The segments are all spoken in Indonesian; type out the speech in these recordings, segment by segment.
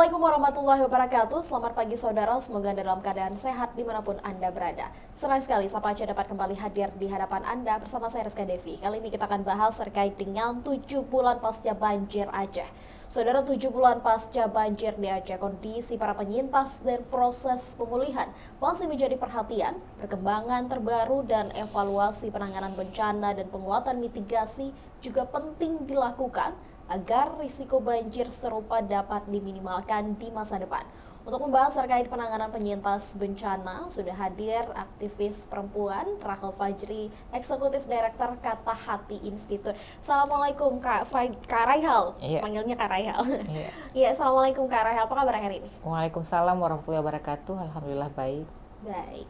Assalamualaikum warahmatullahi wabarakatuh. Selamat pagi saudara, semoga Anda dalam keadaan sehat dimanapun Anda berada. Senang sekali Sapa Aceh dapat kembali hadir di hadapan Anda bersama saya Rizka Devi. Kali ini kita akan bahas terkait dengan 7 bulan pasca banjir Aceh. Saudara, 7 bulan pasca banjir di Aceh, kondisi para penyintas dan proses pemulihan masih menjadi perhatian. Perkembangan terbaru dan evaluasi penanganan bencana dan penguatan mitigasi juga penting dilakukan agar risiko banjir serupa dapat diminimalkan di masa depan. Untuk membahas terkait penanganan penyintas bencana, sudah hadir aktivis perempuan Rachel Fajri, Eksekutif Direktur Kata Hati Institute. Assalamualaikum Kak Raihal, Iya. panggilnya Kak Raihal. Iya. Iya, Assalamualaikum Kak Raihal, apa kabar hari ini? Waalaikumsalam warahmatullahi wabarakatuh. Alhamdulillah baik. Baik.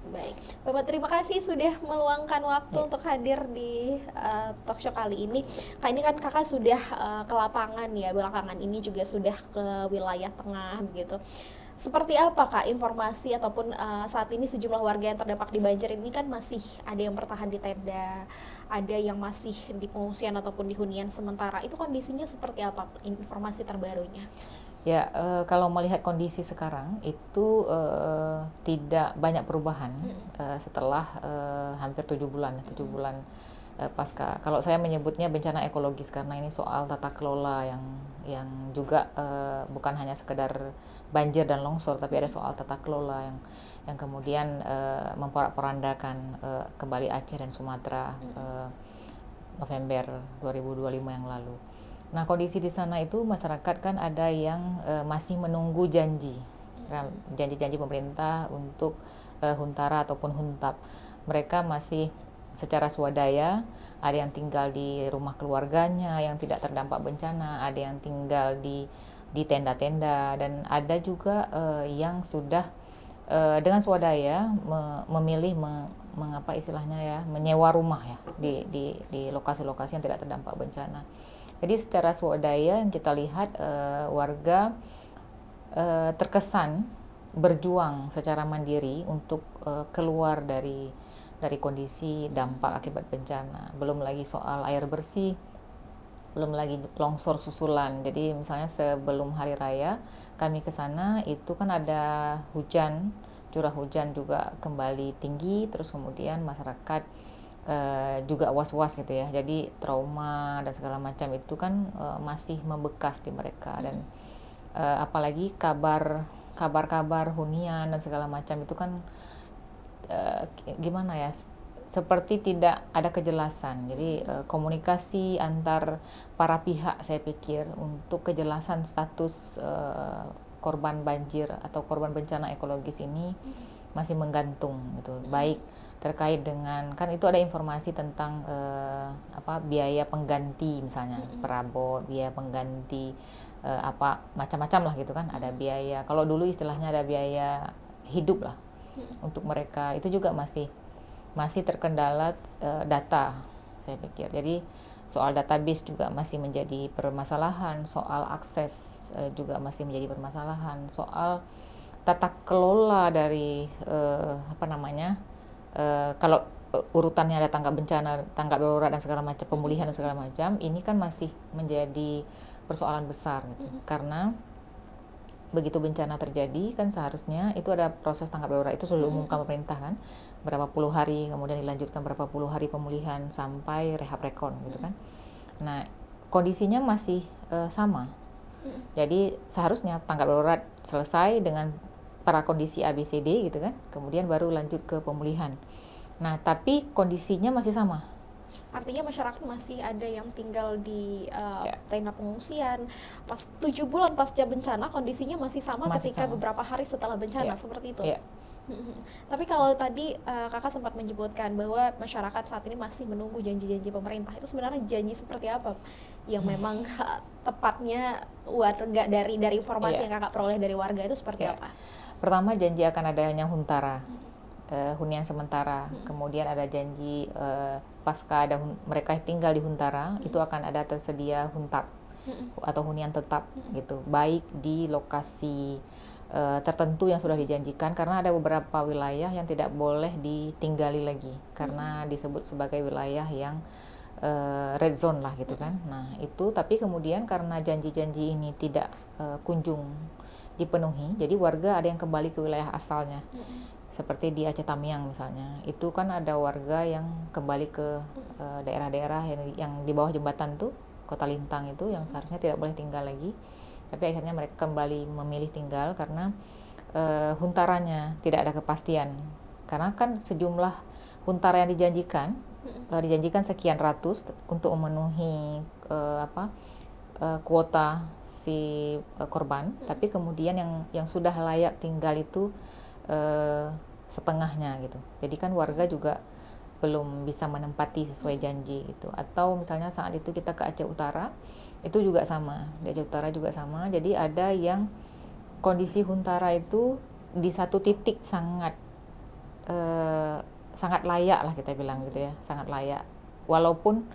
Bapak, terima kasih sudah meluangkan waktu Ya. untuk hadir di talk show kali ini. Kak, ini kan kakak sudah ke lapangan ya, belakangan ini juga sudah ke wilayah tengah begitu. Seperti apa Kak informasi ataupun saat ini sejumlah warga yang terdampak di banjir ini kan masih ada yang bertahan di tenda, ada yang masih di pengungsian ataupun di hunian sementara. Itu kondisinya seperti apa informasi terbarunya? Ya, kalau melihat kondisi sekarang itu tidak banyak perubahan setelah hampir 7 bulan pasca. Kalau saya menyebutnya bencana ekologis karena ini soal tata kelola yang juga bukan hanya sekedar banjir dan longsor, tapi ada soal tata kelola yang kemudian memporak-porandakan kembali Aceh dan Sumatera November 2025 yang lalu. Nah, kondisi di sana itu masyarakat kan ada yang masih menunggu janji-janji pemerintah untuk huntara ataupun huntap. Mereka masih secara swadaya, ada yang tinggal di rumah keluarganya yang tidak terdampak bencana, ada yang tinggal di tenda-tenda, dan ada juga yang sudah dengan swadaya memilih mengapa istilahnya ya, menyewa rumah ya di lokasi-lokasi yang tidak terdampak bencana. Jadi secara swadaya yang kita lihat warga terkesan berjuang secara mandiri untuk keluar dari kondisi dampak akibat bencana. Belum lagi soal air bersih, belum lagi longsor susulan. Jadi misalnya sebelum hari raya kami ke sana itu kan ada hujan, curah hujan juga kembali tinggi, terus kemudian masyarakat juga was-was gitu ya. Jadi trauma dan segala macam itu kan masih membekas di mereka, dan apalagi kabar hunian dan segala macam itu kan gimana ya, seperti tidak ada kejelasan. Jadi komunikasi antar para pihak, saya pikir, untuk kejelasan status korban banjir atau korban bencana ekologis ini masih menggantung gitu. Baik terkait dengan, kan itu ada informasi tentang biaya pengganti, misalnya perabot, biaya pengganti macam-macam lah gitu kan. Ada biaya, kalau dulu istilahnya ada biaya hidup lah untuk mereka. Itu juga masih terkendala data, saya pikir. Jadi soal database juga masih menjadi permasalahan, soal akses juga masih menjadi permasalahan, soal tata kelola dari kalau urutannya ada tanggap bencana, tanggap darurat dan segala macam, pemulihan dan segala macam, ini kan masih menjadi persoalan besar gitu. Karena begitu bencana terjadi kan seharusnya itu ada proses tanggap darurat, itu sudah diumumkan pemerintah kan, berapa puluh hari, kemudian dilanjutkan berapa puluh hari pemulihan sampai rehab rekon gitu kan. Nah, kondisinya masih sama. Jadi seharusnya tanggap darurat selesai dengan para kondisi ABCD gitu kan, kemudian baru lanjut ke pemulihan. Nah, tapi kondisinya masih sama. Artinya masyarakat masih ada yang tinggal di tenda pengungsian. Pas 7 bulan pasca bencana kondisinya masih sama ketika beberapa hari setelah bencana, seperti itu. Tapi kalau tadi kakak sempat menyebutkan bahwa masyarakat saat ini masih menunggu janji-janji pemerintah, itu sebenarnya janji seperti apa yang memang tepatnya warga dari informasi yang kakak peroleh dari warga itu seperti apa? Pertama, janji akan adanya huntara, hunian sementara. Kemudian ada janji pasca ada mereka tinggal di huntara, itu akan ada tersedia huntap atau hunian tetap gitu, baik di lokasi tertentu yang sudah dijanjikan, karena ada beberapa wilayah yang tidak boleh ditinggali lagi karena disebut sebagai wilayah yang red zone lah gitu kan. Nah itu, tapi kemudian karena janji-janji ini tidak kunjung dipenuhi, jadi warga ada yang kembali ke wilayah asalnya. Seperti di Aceh Tamiang misalnya, itu kan ada warga yang kembali ke daerah-daerah yang di bawah jembatan tuh, Kota Lintang itu, yang seharusnya tidak boleh tinggal lagi. Tapi akhirnya mereka kembali memilih tinggal karena huntaranya tidak ada kepastian. Karena kan sejumlah huntara yang dijanjikan sekian ratus untuk memenuhi kuota si korban, tapi kemudian yang sudah layak tinggal itu setengahnya gitu. Jadi kan warga juga belum bisa menempati sesuai janji gitu. Atau misalnya saat itu kita ke Aceh Utara, itu juga sama. Di Aceh Utara juga sama. Jadi ada yang kondisi huntara itu di satu titik sangat layak lah kita bilang gitu ya, sangat layak. Walaupun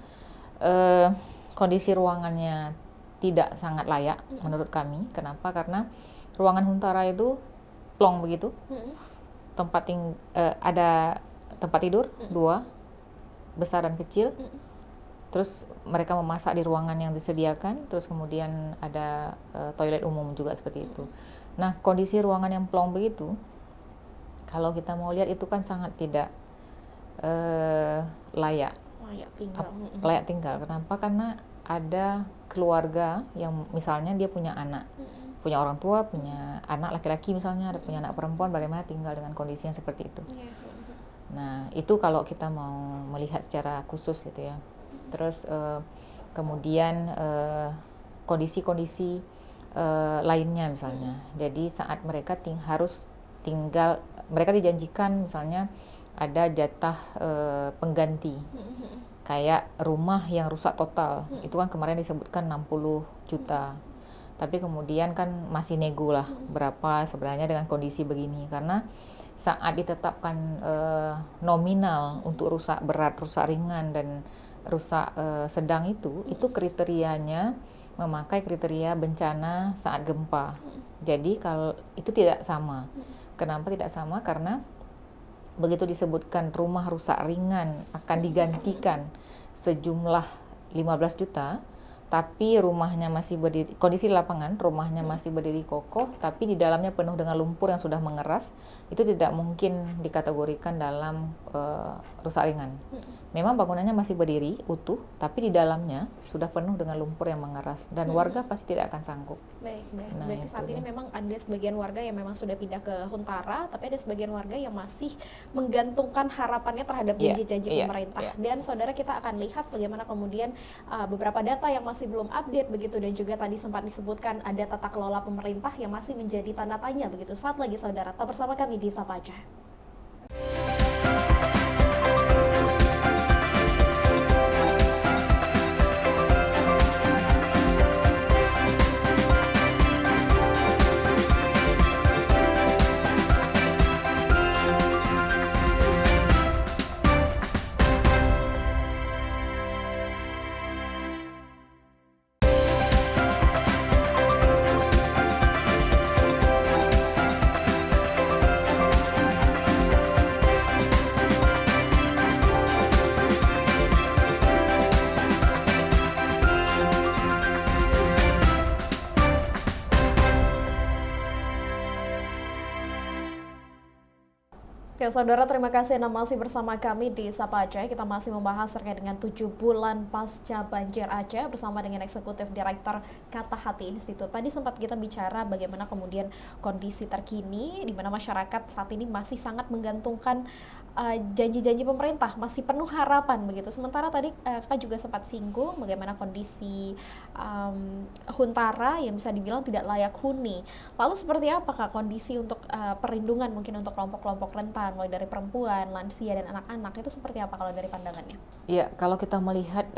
kondisi ruangannya tidak sangat layak menurut kami. Kenapa? Karena ruangan huntara itu plong begitu. Ada tempat tidur 2, besar dan kecil. Terus mereka memasak di ruangan yang disediakan. Terus kemudian ada toilet umum juga seperti itu. Nah, kondisi ruangan yang plong begitu, kalau kita mau lihat itu kan sangat tidak layak tinggal. Kenapa? Karena ada keluarga yang misalnya dia punya anak, punya orang tua, punya anak laki-laki misalnya, ada punya anak perempuan, bagaimana tinggal dengan kondisi yang seperti itu. Nah, itu kalau kita mau melihat secara khusus gitu ya. Terus kemudian kondisi-kondisi lainnya misalnya. Jadi saat mereka harus tinggal, mereka dijanjikan misalnya ada jatah pengganti. Kayak rumah yang rusak total, itu kan kemarin disebutkan 60 juta. Tapi kemudian kan masih nego lah berapa sebenarnya dengan kondisi begini. Karena saat ditetapkan nominal untuk rusak berat, rusak ringan, dan rusak sedang itu kriterianya memakai kriteria bencana saat gempa. Jadi kalau itu tidak sama. Kenapa tidak sama? Karena begitu disebutkan rumah rusak ringan akan digantikan sejumlah 15 juta, tapi rumahnya masih berdiri, kondisi lapangan rumahnya masih berdiri kokoh, tapi di dalamnya penuh dengan lumpur yang sudah mengeras, itu tidak mungkin dikategorikan dalam rusak ringan. Memang bangunannya masih berdiri utuh, tapi di dalamnya sudah penuh dengan lumpur yang mengeras, dan warga pasti tidak akan sanggup. Baik. Nah, berarti saat ini memang ada sebagian warga yang memang sudah pindah ke huntara, tapi ada sebagian warga yang masih menggantungkan harapannya terhadap janji-janji pemerintah. Dan saudara, kita akan lihat bagaimana kemudian beberapa data yang masih belum update begitu, dan juga tadi sempat disebutkan ada tata kelola pemerintah yang masih menjadi tanda tanya begitu. Saat lagi saudara, tetap bersama kami di Sapa Aceh. Ya saudara, terima kasih Anda masih bersama kami di Sapa Aceh. Kita masih membahas terkait dengan 7 bulan pasca banjir Aceh bersama dengan Eksekutif Direktur Kata Hati Institute. Tadi sempat kita bicara bagaimana kemudian kondisi terkini di mana masyarakat saat ini masih sangat menggantungkan janji-janji pemerintah, masih penuh harapan begitu. Sementara tadi Kakak juga sempat singgung bagaimana kondisi huntara yang bisa dibilang tidak layak huni. Lalu seperti apa Kak kondisi untuk perlindungan mungkin untuk kelompok-kelompok rentan, mulai dari perempuan, lansia, dan anak-anak, itu seperti apa kalau dari pandangannya? Ya, kalau kita melihat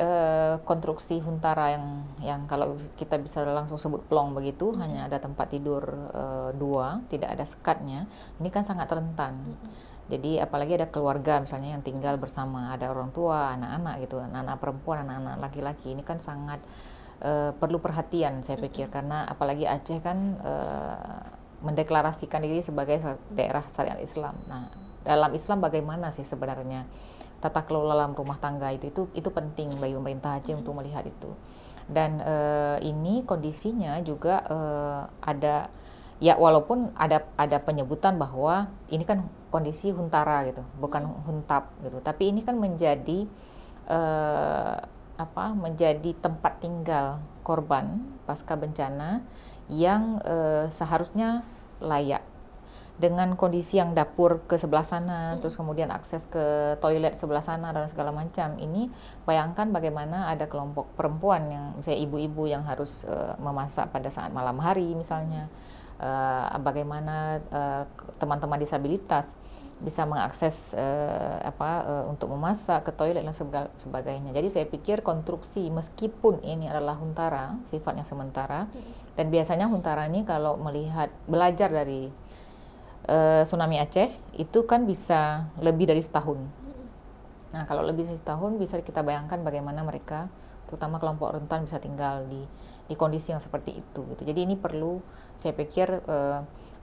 konstruksi huntara yang kalau kita bisa langsung sebut plong begitu, hanya ada tempat tidur 2, tidak ada sekatnya, ini kan sangat rentan. Jadi apalagi ada keluarga misalnya yang tinggal bersama, ada orang tua, anak-anak gitu, anak-anak perempuan, anak-anak laki-laki, ini kan sangat perlu perhatian saya pikir, karena apalagi Aceh kan mendeklarasikan diri sebagai daerah syariat Islam. Nah, dalam Islam bagaimana sih sebenarnya tata kelola dalam rumah tangga itu penting bagi pemerintah Aceh untuk melihat itu. Dan ini kondisinya juga ada Ya walaupun ada penyebutan bahwa ini kan kondisi huntara gitu, bukan huntap gitu. Tapi ini kan menjadi menjadi tempat tinggal korban pasca bencana yang seharusnya layak, dengan kondisi yang dapur ke sebelah sana, terus kemudian akses ke toilet sebelah sana dan segala macam. Ini bayangkan bagaimana ada kelompok perempuan yang misalnya ibu-ibu yang harus memasak pada saat malam hari misalnya. Bagaimana teman-teman disabilitas bisa mengakses untuk memasak, ke toilet dan sebagainya. Jadi saya pikir konstruksi, meskipun ini adalah huntara, sifatnya sementara, dan biasanya huntara ini kalau belajar dari tsunami Aceh itu kan bisa lebih dari setahun. Nah kalau lebih dari setahun bisa kita bayangkan bagaimana mereka, terutama kelompok rentan, bisa tinggal di kondisi yang seperti itu gitu. Jadi ini perlu, saya pikir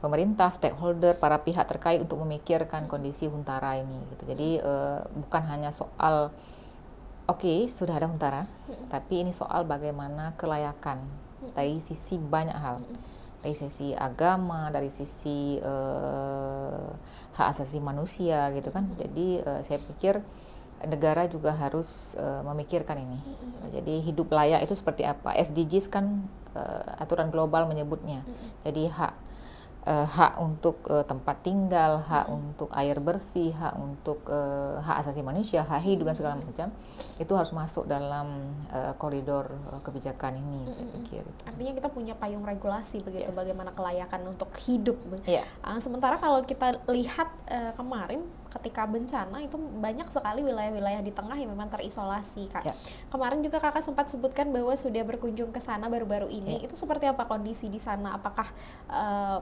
pemerintah, stakeholder, para pihak terkait untuk memikirkan kondisi huntara ini gitu. Jadi bukan hanya soal sudah ada huntara, tapi ini soal bagaimana kelayakan dari sisi banyak hal. Dari sisi agama, dari sisi hak asasi manusia gitu kan. Jadi saya pikir negara juga harus memikirkan ini. Jadi hidup layak itu seperti apa? SDGs kan aturan global menyebutnya. Jadi hak untuk tempat tinggal, hak untuk air bersih, hak untuk hak asasi manusia, hak hidup dan segala macam, itu harus masuk dalam koridor kebijakan ini, saya pikir. Artinya kita punya payung regulasi begitu, bagaimana kelayakan untuk hidup. Yeah. Sementara kalau kita lihat kemarin ketika bencana itu banyak sekali wilayah-wilayah di tengah yang memang terisolasi, Kak. Yeah. Kemarin juga Kakak sempat sebutkan bahwa sudah berkunjung ke sana baru-baru ini. Yeah. Itu seperti apa kondisi di sana? Apakah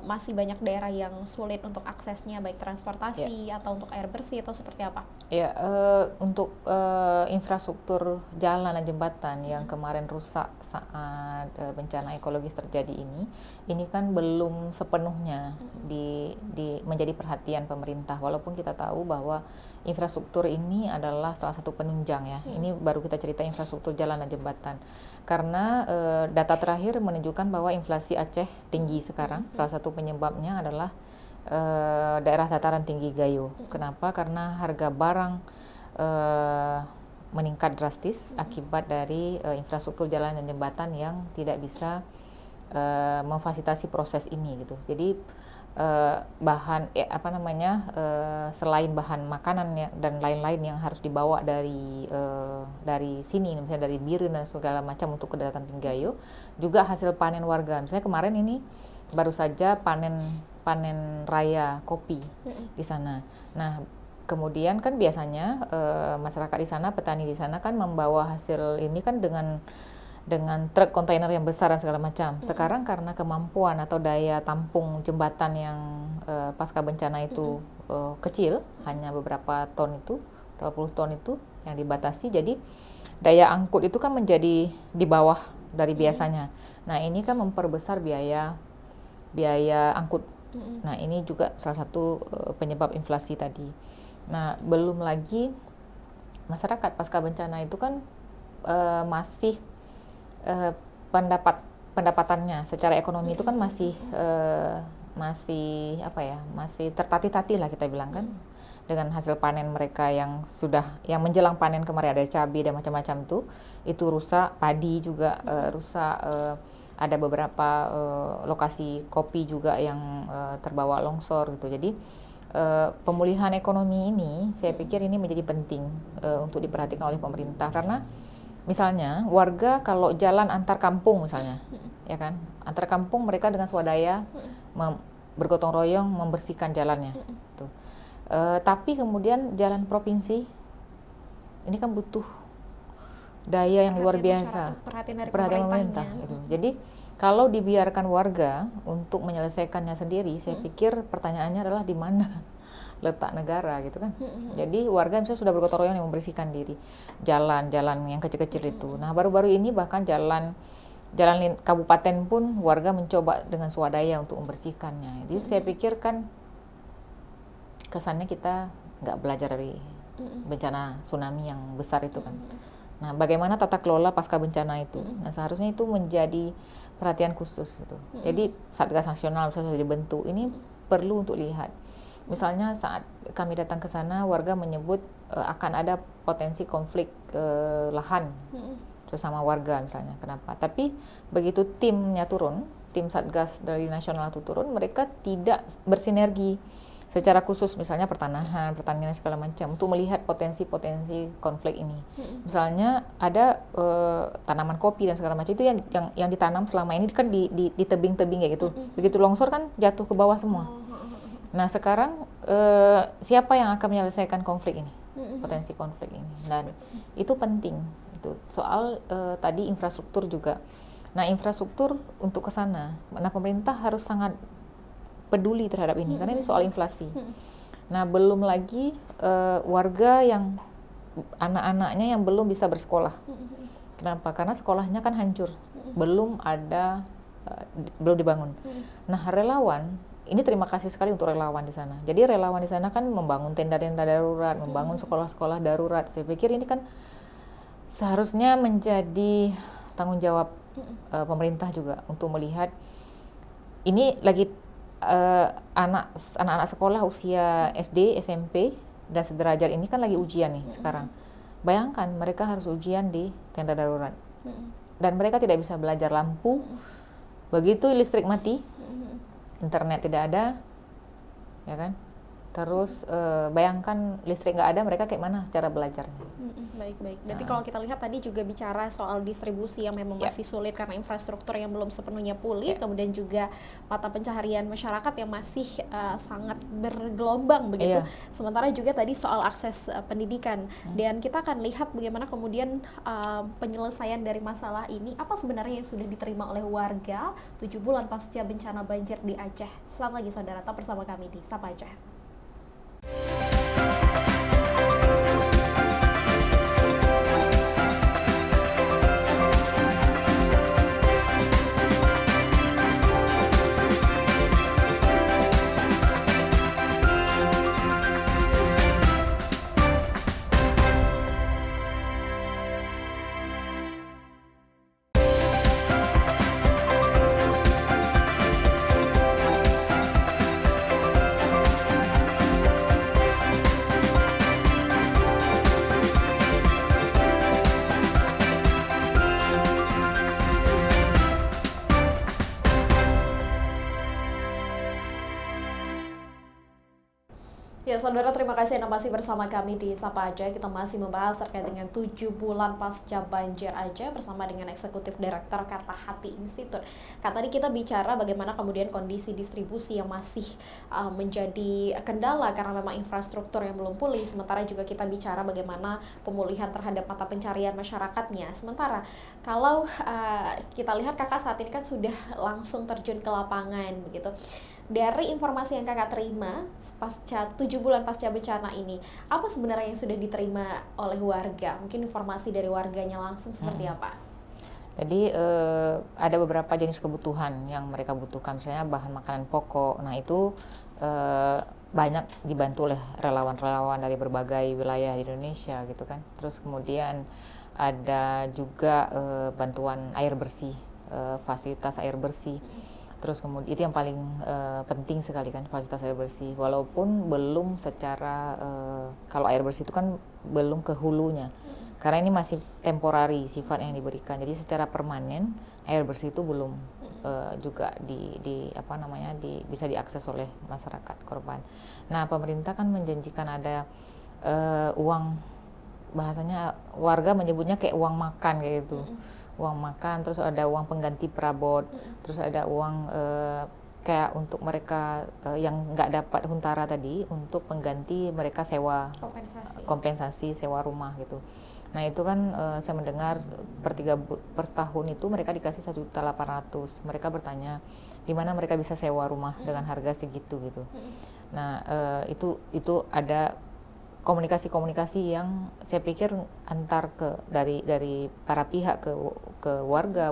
masih banyak daerah yang sulit untuk aksesnya, baik transportasi atau untuk air bersih, atau seperti apa? Ya, untuk infrastruktur jalan dan jembatan yang kemarin rusak saat bencana ekologis terjadi ini kan belum sepenuhnya menjadi perhatian pemerintah, walaupun kita tahu bahwa infrastruktur ini adalah salah satu penunjang ya. Ini baru kita cerita infrastruktur jalan dan jembatan. Karena data terakhir menunjukkan bahwa inflasi Aceh tinggi sekarang. Salah satu penyebabnya adalah daerah dataran tinggi Gayo. Kenapa? Karena harga barang meningkat drastis akibat dari infrastruktur jalan dan jembatan yang tidak bisa memfasilitasi proses ini gitu. Jadi selain bahan makanan dan lain-lain yang harus dibawa dari sini, misalnya dari Biren dan segala macam untuk ke Dataran Tinggi Gayo, juga hasil panen warga. Misalnya kemarin ini baru saja panen raya kopi di sana. Nah kemudian kan biasanya masyarakat di sana, petani di sana kan membawa hasil ini kan dengan truk kontainer yang besar dan segala macam. Sekarang karena kemampuan atau daya tampung jembatan yang pasca bencana itu kecil, hanya beberapa ton itu, 20 ton itu yang dibatasi, jadi daya angkut itu kan menjadi di bawah dari biasanya. Nah ini kan memperbesar biaya angkut. Nah ini juga salah satu penyebab inflasi tadi. Nah belum lagi masyarakat pasca bencana itu kan masih pendapatannya secara ekonomi itu kan masih tertatih-tatih lah kita bilang kan, dengan hasil panen mereka yang menjelang panen kemarin, ada cabai dan macam-macam itu rusak, padi juga rusak, ada beberapa lokasi kopi juga yang terbawa longsor gitu. Jadi pemulihan ekonomi ini saya pikir ini menjadi penting untuk diperhatikan oleh pemerintah, karena misalnya warga kalau jalan antar kampung misalnya, ya kan, antar kampung mereka dengan swadaya bergotong royong membersihkan jalannya, tapi kemudian jalan provinsi ini kan butuh daya yang luar biasa, perhatian pemerintah gitu. Jadi kalau dibiarkan warga untuk menyelesaikannya sendiri, saya pikir pertanyaannya adalah di mana letak negara gitu kan. Jadi warga misalnya sudah bergotong royong yang membersihkan diri jalan-jalan yang kecil-kecil itu. Nah baru-baru ini bahkan jalan kabupaten pun warga mencoba dengan swadaya untuk membersihkannya. Jadi saya pikir kan kesannya kita nggak belajar dari bencana tsunami yang besar itu kan. Nah bagaimana tata kelola pasca bencana itu? Nah seharusnya itu menjadi perhatian khusus gitu. Jadi Satgas Nasional misalnya sudah dibentuk, ini perlu untuk lihat. Misalnya saat kami datang ke sana, warga menyebut akan ada potensi konflik lahan bersama warga misalnya. Kenapa? Tapi begitu timnya turun, tim Satgas dari nasional itu turun, mereka tidak bersinergi secara khusus, misalnya pertanian segala macam, untuk melihat potensi-potensi konflik ini. Misalnya ada tanaman kopi dan segala macam, itu yang ditanam selama ini kan di tebing-tebing kayak gitu. Begitu longsor kan jatuh ke bawah semua. Nah sekarang siapa yang akan menyelesaikan konflik ini, potensi konflik ini, dan itu penting. Itu soal tadi infrastruktur juga. Nah infrastruktur untuk ke sana, nah pemerintah harus sangat peduli terhadap ini karena ini soal inflasi. Nah belum lagi warga yang anak-anaknya yang belum bisa bersekolah. Kenapa? Karena sekolahnya kan hancur, belum dibangun. Nah relawan ini, terima kasih sekali untuk relawan di sana. Jadi relawan di sana kan membangun tenda-tenda darurat, membangun sekolah-sekolah darurat. Saya pikir ini kan seharusnya menjadi tanggung jawab pemerintah juga untuk melihat ini lagi anak-anak sekolah usia SD, SMP dan sederajat ini kan lagi ujian nih sekarang. Bayangkan mereka harus ujian di tenda darurat dan mereka tidak bisa belajar, lampu begitu listrik mati, internet tidak ada, ya kan? Terus bayangkan listrik nggak ada, mereka kayak mana cara belajarnya? Baik. Berarti kalau kita lihat tadi juga bicara soal distribusi yang memang masih sulit karena infrastruktur yang belum sepenuhnya pulih, kemudian juga mata pencaharian masyarakat yang masih sangat bergelombang begitu. Sementara juga tadi soal akses pendidikan, dan kita akan lihat bagaimana kemudian penyelesaian dari masalah ini, apa sebenarnya yang sudah diterima oleh warga 7 bulan pasca bencana banjir di Aceh. Sesaat lagi saudara, tetap bersama kami di Sapa Aceh. Ya saudara, terima kasih Anda masih bersama kami di Sapa Aceh. Kita masih membahas terkait dengan 7 bulan pasca banjir Aceh bersama dengan Eksekutif Direktur Kata Hati Institute. Tadi kita bicara bagaimana kemudian kondisi distribusi yang masih menjadi kendala karena memang infrastruktur yang belum pulih. Sementara juga kita bicara bagaimana pemulihan terhadap mata pencarian masyarakatnya. Sementara kalau kita lihat kakak saat ini kan sudah langsung terjun ke lapangan begitu. Dari informasi yang kakak terima pasca 7 bulan pasca bencana ini, apa sebenarnya yang sudah diterima oleh warga? Mungkin informasi dari warganya langsung seperti apa? Jadi ada beberapa jenis kebutuhan yang mereka butuhkan, misalnya bahan makanan pokok. Nah itu banyak dibantu oleh relawan-relawan dari berbagai wilayah di Indonesia gitu kan. Terus kemudian ada juga bantuan air bersih, fasilitas air bersih. Terus kemudian itu yang paling penting sekali kan, fasilitas air bersih. Walaupun belum secara kalau air bersih itu kan belum ke hulunya, karena ini masih temporari sifat yang diberikan. Jadi secara permanen air bersih itu belum juga bisa diakses oleh masyarakat korban. Nah pemerintah kan menjanjikan ada uang, bahasanya warga menyebutnya kayak uang makan kayak gitu. Uang makan, terus ada uang pengganti perabot, terus ada uang kayak untuk mereka yang nggak dapat huntara tadi, untuk pengganti mereka sewa kompensasi sewa rumah gitu. Nah itu kan saya mendengar per tahun itu mereka dikasih 1.800.000. Mereka bertanya di mana mereka bisa sewa rumah dengan harga segitu gitu. Nah itu ada komunikasi yang saya pikir antar dari para pihak ke warga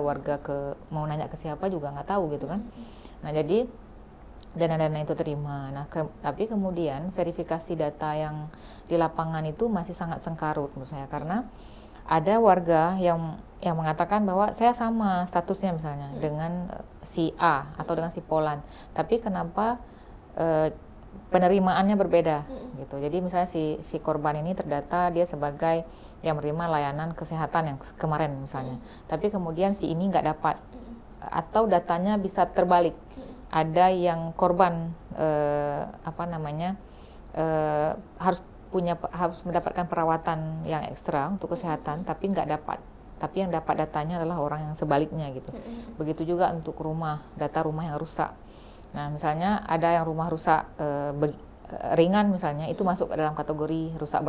mau nanya ke siapa juga nggak tahu gitu kan. Nah jadi dana-dana itu terima. Nah tapi kemudian verifikasi data yang di lapangan itu masih sangat sengkarut menurut saya, karena ada warga yang mengatakan bahwa saya sama statusnya misalnya dengan si A atau dengan si Polan, tapi kenapa penerimaannya berbeda gitu. Jadi misalnya si korban ini terdata dia sebagai yang menerima layanan kesehatan yang kemarin misalnya, tapi kemudian si ini nggak dapat, atau datanya bisa terbalik. Ada yang korban harus mendapatkan perawatan yang ekstra untuk kesehatan, tapi nggak dapat. Tapi yang dapat datanya adalah orang yang sebaliknya gitu. Begitu juga untuk data rumah yang rusak. Nah, misalnya ada yang rumah rusak ringan misalnya, itu masuk ke dalam kategori rusak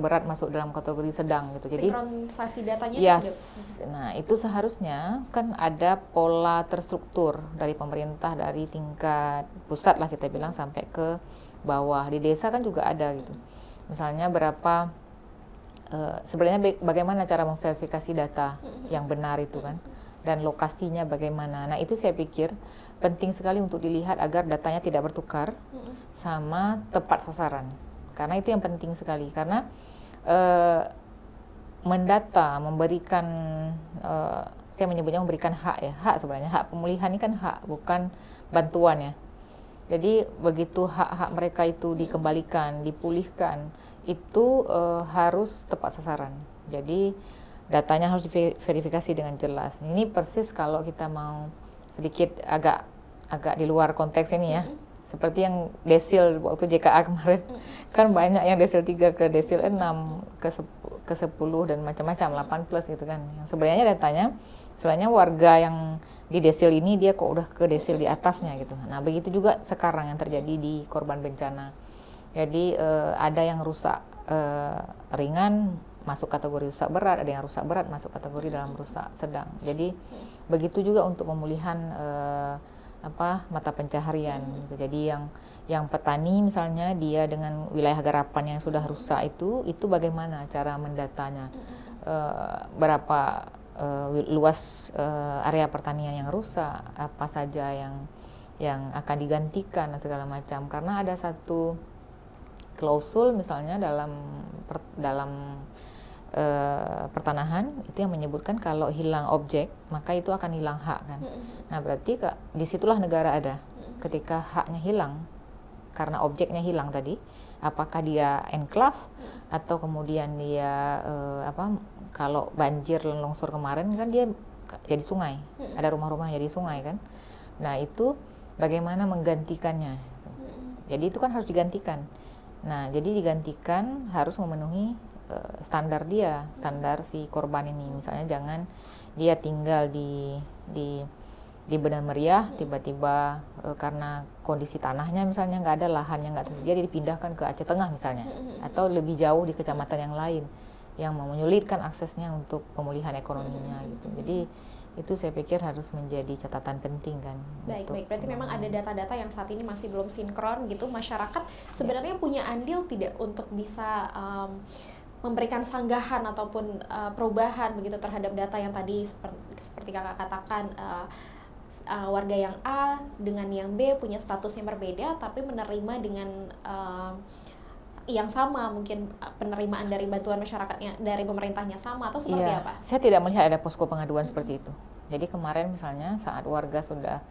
berat masuk dalam kategori sedang gitu. Jadi sinkronisasi datanya yes. Nah, itu seharusnya kan ada pola terstruktur dari pemerintah, dari tingkat pusat lah kita bilang sampai ke bawah. Di desa kan juga ada gitu. Misalnya sebenarnya bagaimana cara memverifikasi data yang benar itu kan, dan lokasinya bagaimana. Nah, itu saya pikir penting sekali untuk dilihat agar datanya tidak bertukar sama tepat sasaran. Karena itu yang penting sekali, karena memberikan saya menyebutnya memberikan hak ya, hak sebenarnya, hak pemulihan ini kan hak, bukan bantuan ya. Jadi begitu hak-hak mereka itu dikembalikan, dipulihkan, itu harus tepat sasaran. Jadi datanya harus diverifikasi dengan jelas. Ini persis kalau kita mau sedikit agak di luar konteks ini ya. Seperti yang desil waktu JKA kemarin, kan banyak yang desil 3 ke desil 6 ke 10 dan macam-macam 8 plus gitu kan. Yang sebenarnya datanya warga yang di desil ini dia kok udah ke desil di atasnya gitu. Nah, begitu juga sekarang yang terjadi di korban bencana. Jadi ada yang rusak ringan masuk kategori rusak berat, ada yang rusak berat masuk kategori dalam rusak sedang. Jadi begitu juga untuk pemulihan mata pencaharian gitu. Jadi yang petani misalnya dia dengan wilayah garapan yang sudah rusak itu bagaimana cara mendatanya, berapa luas area pertanian yang rusak, apa saja yang akan digantikan dan segala macam. Karena ada satu klausul misalnya dalam pertanahan itu yang menyebutkan kalau hilang objek maka itu akan hilang hak kan. Nah, berarti disitulah negara ada. Ketika haknya hilang karena objeknya hilang tadi, apakah dia enclave atau kemudian dia kalau banjir longsor kemarin kan dia jadi sungai, ada rumah-rumah jadi sungai kan. Nah, itu bagaimana menggantikannya. Jadi itu kan harus digantikan. Nah, jadi digantikan harus memenuhi standar si korban ini. Misalnya jangan dia tinggal di Benar Meriah, tiba-tiba karena kondisi tanahnya misalnya nggak ada, lahannya nggak tersedia, dia dipindahkan ke Aceh Tengah misalnya, atau lebih jauh di kecamatan yang lain yang menyulitkan aksesnya untuk pemulihan ekonominya gitu. Jadi itu saya pikir harus menjadi catatan penting kan. Baik. Berarti memang ada data-data yang saat ini masih belum sinkron gitu. Masyarakat sebenarnya punya andil tidak untuk bisa memberikan sanggahan ataupun perubahan begitu terhadap data yang tadi seperti kakak katakan, warga yang A dengan yang B punya status yang berbeda tapi menerima dengan yang sama, mungkin penerimaan dari bantuan masyarakatnya dari pemerintahnya sama atau seperti apa? Saya tidak melihat ada posko pengaduan seperti itu. Jadi kemarin misalnya saat warga sudah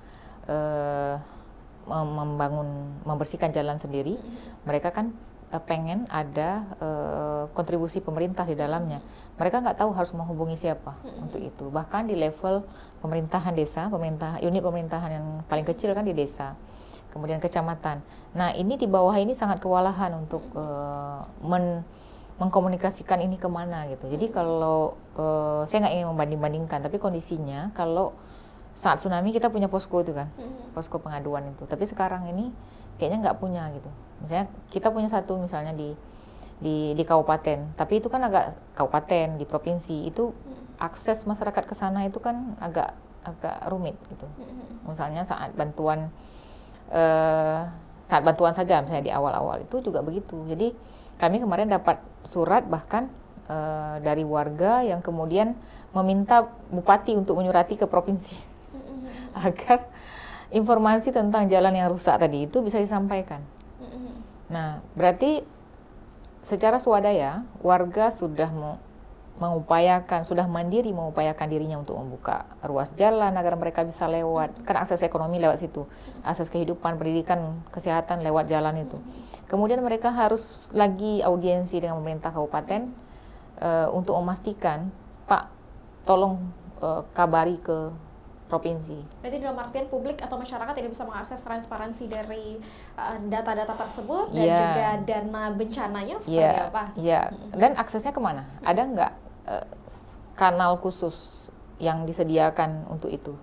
membersihkan jalan sendiri, mereka kan pengen ada kontribusi pemerintah di dalamnya. Mereka nggak tahu harus menghubungi siapa untuk itu. Bahkan di level pemerintahan desa, unit pemerintahan yang paling kecil kan di desa, kemudian kecamatan. Nah, ini di bawah ini sangat kewalahan untuk mengkomunikasikan ini kemana gitu. Jadi kalau saya nggak ingin membanding-bandingkan, tapi kondisinya kalau saat tsunami kita punya posko itu kan, posko pengaduan itu. Tapi sekarang ini kayaknya nggak punya gitu. Misalnya kita punya satu misalnya di kabupaten, tapi itu kan agak kabupaten di provinsi itu akses masyarakat ke sana itu kan agak rumit gitu. Misalnya saat bantuan saja misalnya di awal-awal itu juga begitu. Jadi kami kemarin dapat surat bahkan dari warga yang kemudian meminta bupati untuk menyurati ke provinsi agar informasi tentang jalan yang rusak tadi itu bisa disampaikan. Nah, berarti secara swadaya warga sudah sudah mandiri mengupayakan dirinya untuk membuka ruas jalan agar mereka bisa lewat, kan akses ekonomi lewat situ, akses kehidupan, pendidikan, kesehatan lewat jalan itu. Kemudian mereka harus lagi audiensi dengan pemerintah kabupaten untuk memastikan, Pak, tolong kabari ke provinsi. Berarti dalam artian publik atau masyarakat tidak bisa mengakses transparansi dari data-data tersebut dan juga dana bencananya seperti apa? Iya, dan aksesnya kemana? Ada nggak kanal khusus yang disediakan untuk itu?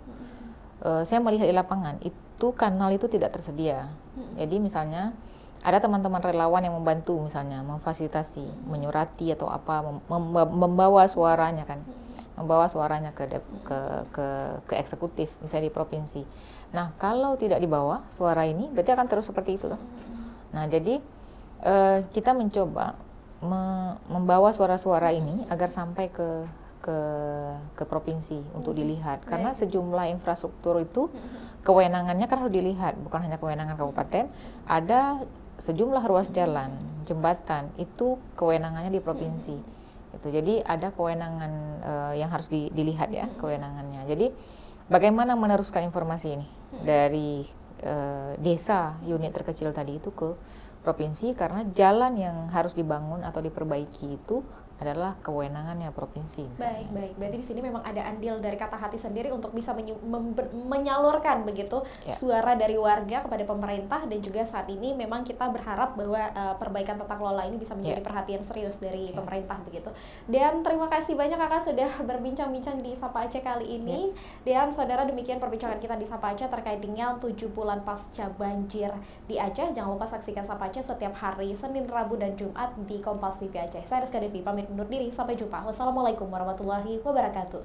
Saya melihat di lapangan, itu kanal itu tidak tersedia. Jadi misalnya ada teman-teman relawan yang membantu, misalnya memfasilitasi, menyurati atau apa, membawa suaranya kan. Membawa suaranya ke eksekutif, misalnya di provinsi. Nah, kalau tidak dibawa suara ini, berarti akan terus seperti itu. Nah, jadi kita mencoba membawa suara-suara ini agar sampai ke provinsi untuk dilihat. Karena sejumlah infrastruktur itu kewenangannya kan harus dilihat, bukan hanya kewenangan kabupaten. Ada sejumlah ruas jalan, jembatan, itu kewenangannya di provinsi. Itu jadi ada kewenangan yang harus dilihat ya, kewenangannya. Jadi bagaimana meneruskan informasi ini dari desa unit terkecil tadi itu ke provinsi, karena jalan yang harus dibangun atau diperbaiki itu adalah kewenangannya provinsi. Baik. Berarti di sini memang ada andil dari kata hati sendiri untuk bisa menyalurkan begitu suara dari warga kepada pemerintah, dan juga saat ini memang kita berharap bahwa perbaikan tata kelola ini bisa menjadi perhatian serius dari pemerintah begitu. Dan terima kasih banyak Kakak sudah berbincang-bincang di Sapa Aceh kali ini. Dan saudara, demikian perbincangan kita di Sapa Aceh terkait dengan 7 bulan pasca banjir di Aceh. Jangan lupa saksikan Sapa Aceh setiap hari Senin, Rabu, dan Jumat di Kompas TV Aceh. Saya Rizka Devi pamit undur diri, sampai jumpa. Wassalamualaikum warahmatullahi wabarakatuh.